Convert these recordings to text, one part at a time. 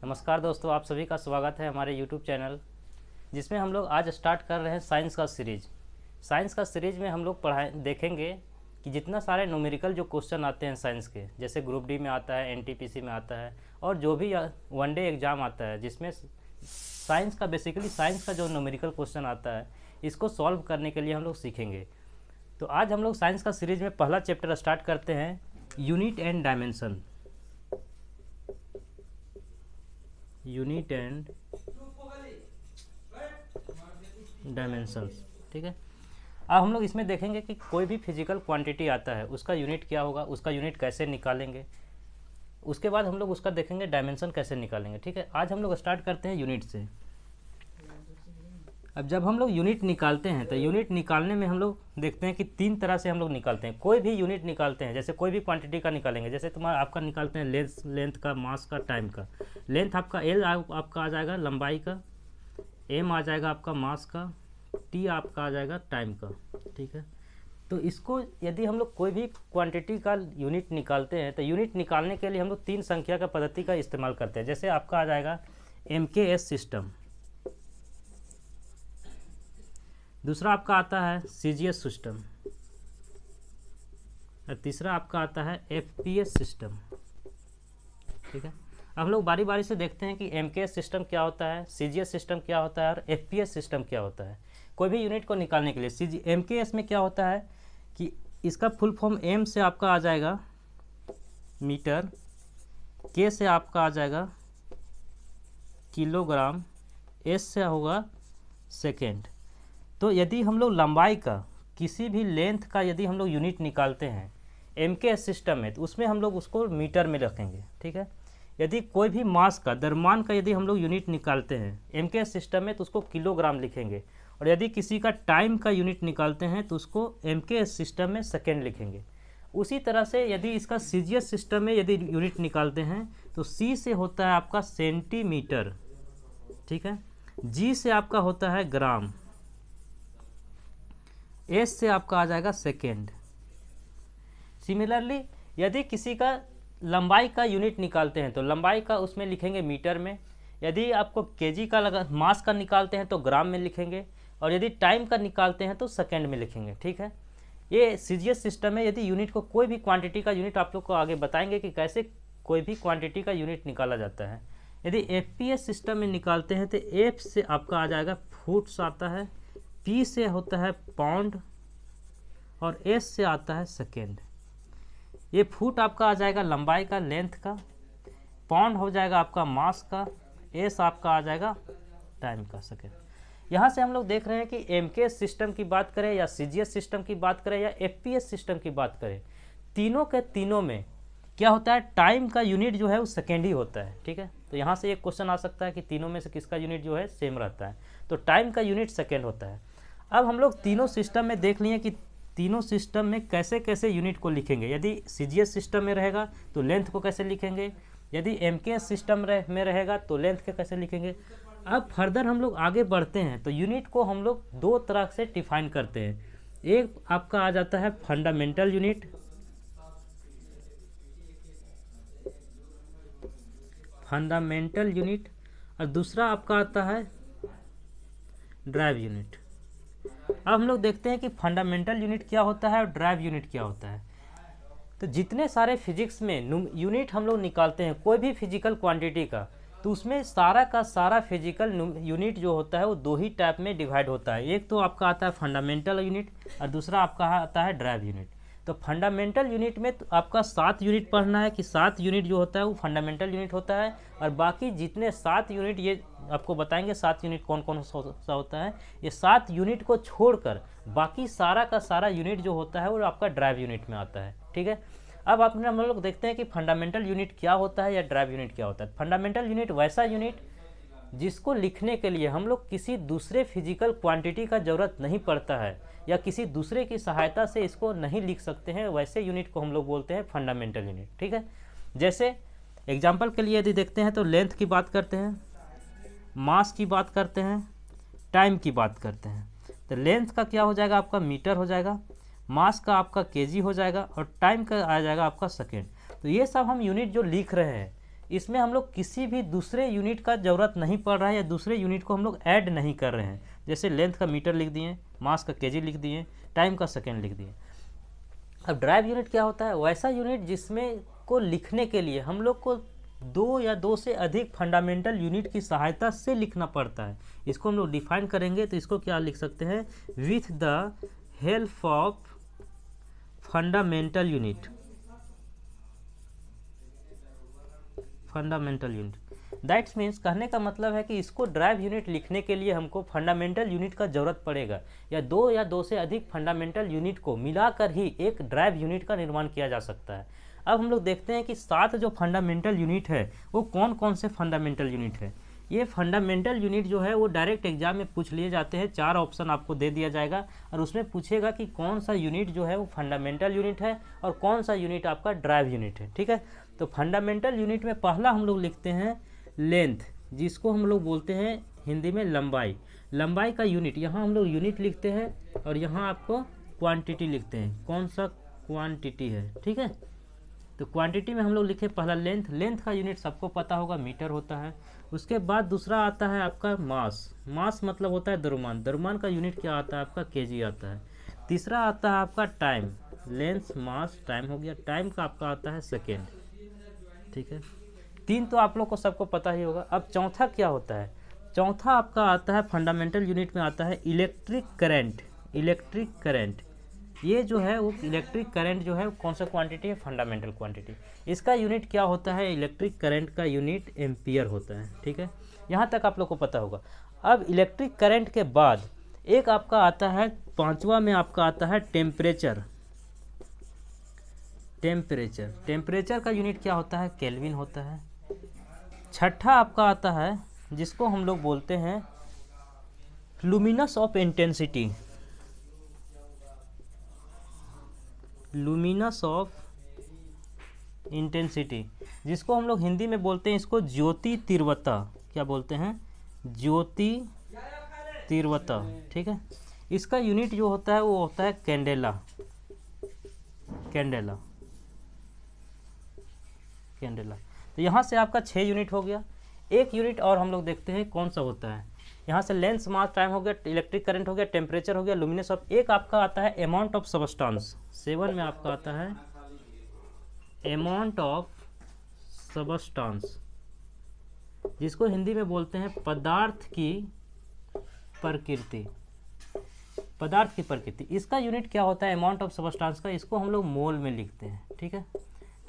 नमस्कार दोस्तों, आप सभी का स्वागत है हमारे YouTube चैनल, जिसमें हम लोग आज स्टार्ट कर रहे हैं साइंस का सीरीज। साइंस का सीरीज में हम लोग देखेंगे कि जितना सारे न्यूमेरिकल जो क्वेश्चन आते हैं साइंस के, जैसे ग्रुप डी में आता है, NTPC में आता है और जो भी वनडे एग्ज़ाम आता है जिसमें साइंस का बेसिकली साइंस का जो न्यूमेरिकल क्वेश्चन आता है, इसको सॉल्व करने के लिए हम लोग सीखेंगे। तो आज हम लोग साइंस का सीरीज में पहला चैप्टर स्टार्ट करते हैं, unit and dimension. Unit and dimensions, ठीक है। अब हम लोग इसमें देखेंगे कि कोई भी फिजिकल क्वांटिटी आता है उसका यूनिट क्या होगा, उसका यूनिट कैसे निकालेंगे, उसके बाद हम लोग उसका देखेंगे डायमेंशन कैसे निकालेंगे, ठीक है। आज हम लोग स्टार्ट करते हैं यूनिट से। अब जब हम लोग यूनिट निकालते हैं तो यूनिट निकालने में हम लोग देखते हैं कि तीन तरह से हम लोग निकालते हैं। कोई भी यूनिट निकालते हैं, जैसे कोई भी क्वांटिटी का निकालेंगे, जैसे आपका निकालते हैं लेंथ का, मास का, टाइम का। लेंथ आपका L आपका आ जाएगा लंबाई का, M आ जाएगा आपका मास का, T आपका आ जाएगा टाइम का, ठीक है। तो इसको यदि हम लोग कोई भी क्वांटिटी का यूनिट निकालते हैं तो यूनिट निकालने के लिए हम लोग तीन संख्या का पद्धति का इस्तेमाल करते हैं। जैसे आपका आ जाएगा MKS सिस्टम, दूसरा आपका आता है CGS सिस्टम और तीसरा आपका आता है FPS सिस्टम, ठीक है। अब हम लोग बारी बारी से देखते हैं कि MKS सिस्टम क्या होता है, CGS सिस्टम क्या होता है और FPS सिस्टम क्या होता है। कोई भी यूनिट को निकालने के लिए MKS में क्या होता है कि इसका फुल फॉर्म M से आपका आ जाएगा मीटर, K से आपका आ जाएगा किलोग्राम, S से होगा सेकेंड। तो यदि हम लोग लंबाई का, किसी भी लेंथ का यदि हम लोग यूनिट निकालते हैं MKS सिस्टम में, तो उसमें हम लोग उसको मीटर में रखेंगे, ठीक है। यदि कोई भी मास का, द्रव्यमान का यदि हम लोग यूनिट निकालते हैं MKS सिस्टम में तो उसको किलोग्राम लिखेंगे। और यदि किसी का टाइम का यूनिट निकालते हैं तो उसको MKS सिस्टम में सेकेंड लिखेंगे। उसी तरह से यदि इसका CGS सिस्टम में यदि यूनिट निकालते हैं तो C से होता है आपका सेंटीमीटर, ठीक है। G से आपका होता है ग्राम, S से आपका आ जाएगा सेकेंड। सिमिलरली यदि किसी का लंबाई का यूनिट निकालते हैं तो लंबाई का उसमें लिखेंगे मीटर में, यदि आपको केजी का मास का निकालते हैं तो ग्राम में लिखेंगे, और यदि टाइम का निकालते हैं तो सेकेंड में लिखेंगे, ठीक है। ये CGS सिस्टम है। यदि यूनिट को, कोई भी क्वांटिटी का यूनिट आप लोग को आगे बताएंगे कि कैसे कोई भी क्वांटिटी का यूनिट निकाला जाता है। यदि FPS सिस्टम में निकालते हैं तो F से आपका आ जाएगा फुट्स आता है, P से होता है पाउंड और S से आता है सेकेंड। ये फुट आपका आ जाएगा लंबाई का, लेंथ का, पाउंड हो जाएगा आपका मास का, S आपका आ जाएगा टाइम का, सेकेंड। यहाँ से हम लोग देख रहे हैं कि MKS सिस्टम की बात करें या CGS सिस्टम की बात करें या FPS सिस्टम की बात करें, तीनों के तीनों में क्या होता है, टाइम का यूनिट जो है वो सेकेंड ही होता है, ठीक है। तो यहाँ से एक क्वेश्चन आ सकता है कि तीनों में से किसका यूनिट जो है सेम रहता है, तो टाइम का यूनिट सेकेंड होता है। अब हम लोग तीनों सिस्टम में देख लिए कि तीनों सिस्टम में कैसे कैसे यूनिट को लिखेंगे। यदि CGS सिस्टम में रहेगा तो लेंथ को कैसे लिखेंगे, यदि MKS सिस्टम में रहेगा तो लेंथ के कैसे लिखेंगे। अब फर्दर हम लोग आगे बढ़ते हैं तो यूनिट को हम लोग दो तरह से डिफाइन करते हैं। एक आपका आ जाता है फंडामेंटल यूनिट, और दूसरा आपका आता है ड्राइव यूनिट। अब हम लोग देखते हैं कि फंडामेंटल यूनिट क्या होता है और ड्राइव यूनिट क्या होता है। तो जितने सारे फिजिक्स में यूनिट हम लोग निकालते हैं कोई भी फिजिकल क्वांटिटी का, तो उसमें सारा का सारा फिजिकल यूनिट जो होता है वो दो ही टाइप में डिवाइड होता है। एक तो आपका आता है फंडामेंटल यूनिट और दूसरा आपका आता है ड्राइव यूनिट। तो फंडामेंटल यूनिट में तो आपका 7 यूनिट पढ़ना है कि 7 यूनिट जो होता है वो फंडामेंटल यूनिट होता है, और बाकी जितने 7 यूनिट, ये आपको बताएंगे 7 यूनिट कौन कौन सा होता है। ये 7 यूनिट को छोड़कर बाकी सारा का सारा यूनिट जो होता है वो आपका ड्राइव यूनिट में आता है, ठीक है। अब आपने हम लोग देखते हैं कि फंडामेंटल यूनिट क्या होता है या ड्राइव यूनिट क्या होता है। फंडामेंटल यूनिट वैसा यूनिट जिसको लिखने के लिए हम लोग किसी दूसरे फिजिकल क्वांटिटी का ज़रूरत नहीं पड़ता है या किसी दूसरे की सहायता से इसको नहीं लिख सकते हैं, वैसे यूनिट को हम लोग बोलते हैं फंडामेंटल यूनिट, ठीक है। जैसे एग्जांपल के लिए यदि देखते हैं तो लेंथ की बात करते हैं, मास की बात करते हैं, टाइम की बात करते हैं। तो लेंथ का क्या हो जाएगा, आपका मीटर हो जाएगा, मास का आपका केजी हो जाएगा और टाइम का आ जाएगा आपका सेकेंड। तो ये सब हम यूनिट जो लिख रहे हैं इसमें हम लोग किसी भी दूसरे यूनिट का ज़रूरत नहीं पड़ रहा है या दूसरे यूनिट को हम लोग ऐड नहीं कर रहे हैं। जैसे लेंथ का मीटर लिख दिए, मास का केजी लिख दिए, टाइम का सेकेंड लिख दिए। अब ड्राइव यूनिट क्या होता है? वैसा यूनिट जिसमें को लिखने के लिए हम लोग को दो या दो से अधिक फंडामेंटल यूनिट की सहायता से लिखना पड़ता है। इसको हम लोग डिफाइन करेंगे तो इसको क्या लिख सकते हैं? With the help of fundamental unit. Fundamental unit that's means, कहने का मतलब है कि इसको ड्राइव यूनिट लिखने के लिए हमको फंडामेंटल यूनिट का ज़रूरत पड़ेगा, या दो से अधिक फंडामेंटल यूनिट को मिलाकर ही एक ड्राइव यूनिट का निर्माण किया जा सकता है। अब हम लोग देखते हैं कि 7 जो फंडामेंटल यूनिट है वो कौन कौन से फंडामेंटल यूनिट है। ये फंडामेंटल यूनिट जो है वो डायरेक्ट एग्जाम में पूछ लिए जाते हैं। 4 ऑप्शन आपको दे दिया जाएगा और उसमें पूछेगा कि कौन सा यूनिट जो है वो फंडामेंटल यूनिट है और कौन सा यूनिट आपका ड्राइव यूनिट है। ठीक है, तो फंडामेंटल यूनिट में पहला हम लोग लिखते हैं लेंथ, जिसको हम लोग बोलते हैं हिंदी में लंबाई। लंबाई का यूनिट, यहाँ हम लोग यूनिट लिखते हैं और यहाँ आपको क्वांटिटी लिखते हैं, कौन सा क्वांटिटी है। ठीक है, तो क्वांटिटी में हम लोग लिखे पहला लेंथ। लेंथ का यूनिट सबको पता होगा, मीटर होता है। उसके बाद दूसरा आता है आपका मास। मास मतलब होता है द्रव्यमान। द्रव्यमान का यूनिट क्या आता है आपका? केजी आता है। तीसरा आता है आपका टाइम। लेंथ, मास, टाइम हो गया। टाइम का आपका आता है सेकेंड। ठीक है, 3 तो आप लोग को सबको पता ही होगा। अब चौथा क्या होता है? चौथा आपका आता है फंडामेंटल यूनिट में आता है इलेक्ट्रिक करंट। इलेक्ट्रिक करंट, ये जो है वो इलेक्ट्रिक करंट जो है कौन सा क्वांटिटी है? Fundamental quantity. इसका यूनिट क्या होता है? इलेक्ट्रिक करंट का यूनिट एम्पियर होता है। ठीक है, यहाँ तक आप लोग को पता होगा। अब इलेक्ट्रिक करंट के बाद एक आपका आता है, 5वां में आपका आता है टेम्परेचर। टेम्परेचर, टेम्परेचर का यूनिट क्या होता है? केल्विन होता है। छठा आपका आता है जिसको हम लोग बोलते हैं luminous of intensity. Luminous of intensity, जिसको हम लोग हिंदी में बोलते हैं इसको ज्योति तीव्रता। क्या बोलते हैं? ज्योति तीव्रता। ठीक है, इसका यूनिट जो होता है वो होता है कैंडेला। Candela, candela. तो यहाँ से आपका 6 यूनिट हो गया। एक यूनिट और हम लोग देखते हैं कौन सा होता है। यहाँ से लेंस, मास, टाइम हो गया, इलेक्ट्रिक करंट हो गया, टेम्परेचर हो गया, लुमिनस ऑफ। एक आपका आता है अमाउंट ऑफ सबस्टांस। 7 में आपका आता है अमाउंट ऑफ सबस्टांस, जिसको हिंदी में बोलते हैं पदार्थ की प्रकृति। पदार्थ की प्रकृति, इसका यूनिट क्या होता है अमाउंट ऑफ सबस्टांस का? इसको हम लोग मोल में लिखते हैं। ठीक है,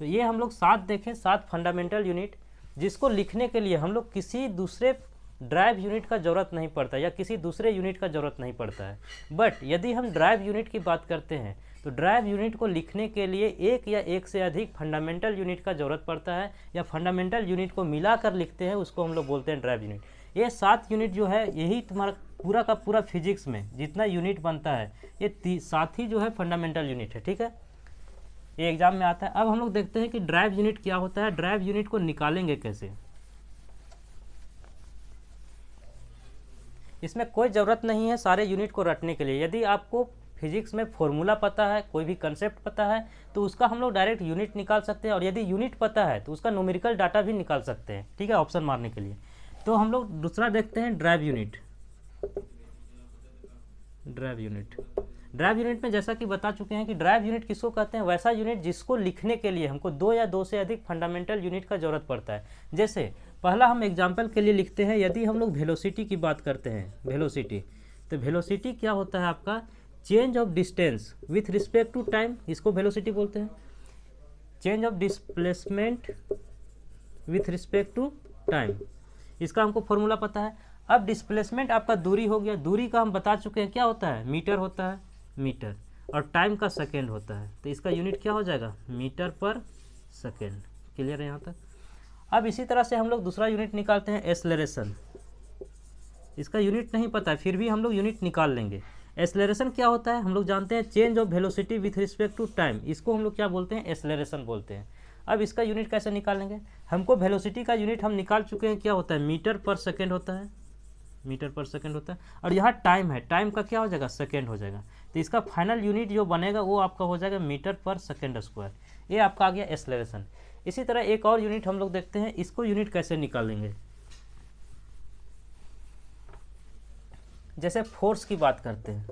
तो ये हम लोग 7 देखें, 7 फंडामेंटल यूनिट, जिसको लिखने के लिए हम लोग किसी दूसरे ड्राइव यूनिट का ज़रूरत नहीं पड़ता या किसी दूसरे यूनिट का ज़रूरत नहीं पड़ता है। बट यदि हम ड्राइव यूनिट की बात करते हैं तो ड्राइव यूनिट को लिखने के लिए एक या एक से अधिक फंडामेंटल यूनिट का ज़रूरत पड़ता है, या फंडामेंटल यूनिट को मिलाकर लिखते हैं, उसको हम लोग बोलते हैं ड्राइव यूनिट। ये 7 यूनिट जो है, यही तुम्हारा पूरा का पूरा फिजिक्स में जितना यूनिट बनता है, ये 7 ही जो है फंडामेंटल यूनिट है। ठीक है, ये एग्जाम में आता है। अब हम लोग देखते हैं कि ड्राइव यूनिट क्या होता है, ड्राइव यूनिट को निकालेंगे कैसे। इसमें कोई ज़रूरत नहीं है सारे यूनिट को रटने के लिए। यदि आपको फिजिक्स में फॉर्मूला पता है, कोई भी कंसेप्ट पता है, तो उसका हम लोग डायरेक्ट यूनिट निकाल सकते हैं, और यदि यूनिट पता है तो उसका न्यूमेरिकल डाटा भी निकाल सकते हैं। ठीक है, ऑप्शन मारने के लिए। तो हम लोग दूसरा देखते हैं drive unit. Drive unit, drive unit में जैसा कि बता चुके हैं कि ड्राइव यूनिट किसको कहते हैं? वैसा यूनिट जिसको लिखने के लिए हमको 2 या 2 से अधिक फंडामेंटल यूनिट का ज़रूरत पड़ता है। जैसे पहला हम एग्जाम्पल के लिए लिखते हैं, यदि हम लोग वेलोसिटी की बात करते हैं, वेलोसिटी, तो वेलोसिटी क्या होता है आपका? Change of distance with respect to time, इसको वेलोसिटी बोलते हैं। Change of displacement with respect to time, इसका हमको फॉर्मूला पता है। अब डिस्प्लेसमेंट आपका दूरी हो गया, दूरी का हम बता चुके हैं क्या होता है? मीटर होता है, मीटर, और टाइम का सेकेंड होता है, तो इसका यूनिट क्या हो जाएगा? मीटर पर सेकेंड। क्लियर है यहाँ तक? अब इसी तरह से हम लोग दूसरा यूनिट निकालते हैं, एक्सेलरेशन। इसका यूनिट नहीं पता है, फिर भी हम लोग यूनिट निकाल लेंगे। एक्सेलरेशन क्या होता है? हम लोग जानते हैं change of velocity with respect to time, इसको हम लोग क्या बोलते हैं? एक्सेलरेशन बोलते हैं। अब इसका यूनिट कैसे निकालेंगे? हमको वेलोसिटी का यूनिट हम निकाल चुके हैं, क्या होता है? मीटर पर सेकेंड होता है, मीटर पर सेकेंड होता है। और यहाँ टाइम है, टाइम का क्या हो जाएगा? सेकेंड हो जाएगा। तो इसका फाइनल यूनिट जो बनेगा वो आपका हो जाएगा मीटर पर सेकेंड स्क्वायर। ये आपका आ गया एक्सेलरेशन। इसी तरह एक और यूनिट हम लोग देखते हैं, इसको यूनिट कैसे निकालेंगे। जैसे फोर्स की बात करते हैं,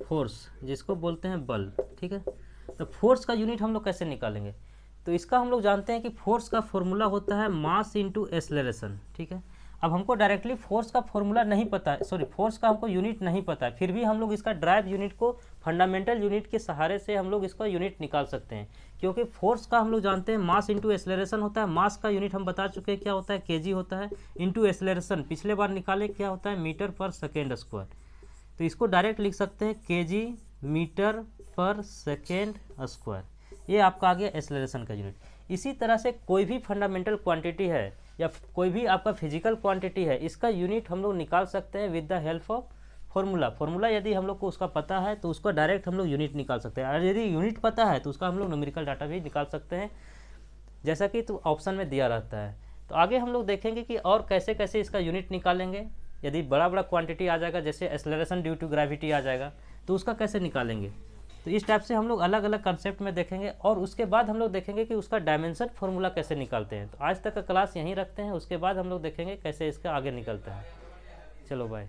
फोर्स जिसको बोलते हैं बल, ठीक है। तो फोर्स का यूनिट हम लोग कैसे निकालेंगे, तो इसका हम लोग जानते हैं कि फोर्स का फॉर्मूला होता है मास इंटू एक्सेलरेशन, ठीक है। अब हमको डायरेक्टली फोर्स का फॉर्मूला नहीं पता है, सॉरी फोर्स का हमको यूनिट नहीं पता है, फिर भी हम लोग इसका ड्राइव यूनिट को फंडामेंटल यूनिट के सहारे से हम लोग इसका यूनिट निकाल सकते हैं। क्योंकि फोर्स का हम लोग जानते हैं मास इंटू एक्सेलरेशन होता है, मास का यूनिट हम बता चुके हैं क्या होता है, केजी होता है, इंटू एक्सेलरेशन पिछले बार निकाले क्या होता है, मीटर पर सेकेंड स्क्वायर। तो इसको डायरेक्ट लिख सकते हैं केजी मीटर पर सेकेंड स्क्वायर, ये आपका आ गया एक्सेलरेशन का यूनिट। इसी तरह से कोई भी फंडामेंटल क्वांटिटी है या कोई भी आपका फिजिकल क्वांटिटी है, इसका यूनिट हम लोग निकाल सकते हैं with the help of formula यदि हम लोग को उसका पता है तो उसका डायरेक्ट हम लोग यूनिट निकाल सकते हैं, और यदि यूनिट पता है तो उसका हम लोग न्यूमेरिकल डाटा भी निकाल सकते हैं, जैसा कि तो ऑप्शन में दिया रहता है। तो आगे हम लोग देखेंगे कि और कैसे कैसे इसका यूनिट निकालेंगे। यदि बड़ा बड़ा क्वांटिटी आ जाएगा, जैसे एक्सेलरेशन ड्यू टू ग्रेविटी आ जाएगा, तो उसका कैसे निकालेंगे। तो इस टाइप से हम लोग अलग अलग कंसेप्ट में देखेंगे, और उसके बाद हम लोग देखेंगे कि उसका डायमेंशन फार्मूला कैसे निकालते हैं। तो आज तक का क्लास यहीं रखते हैं, उसके बाद हम लोग देखेंगे कैसे इसका आगे निकलता है। चलो बाय।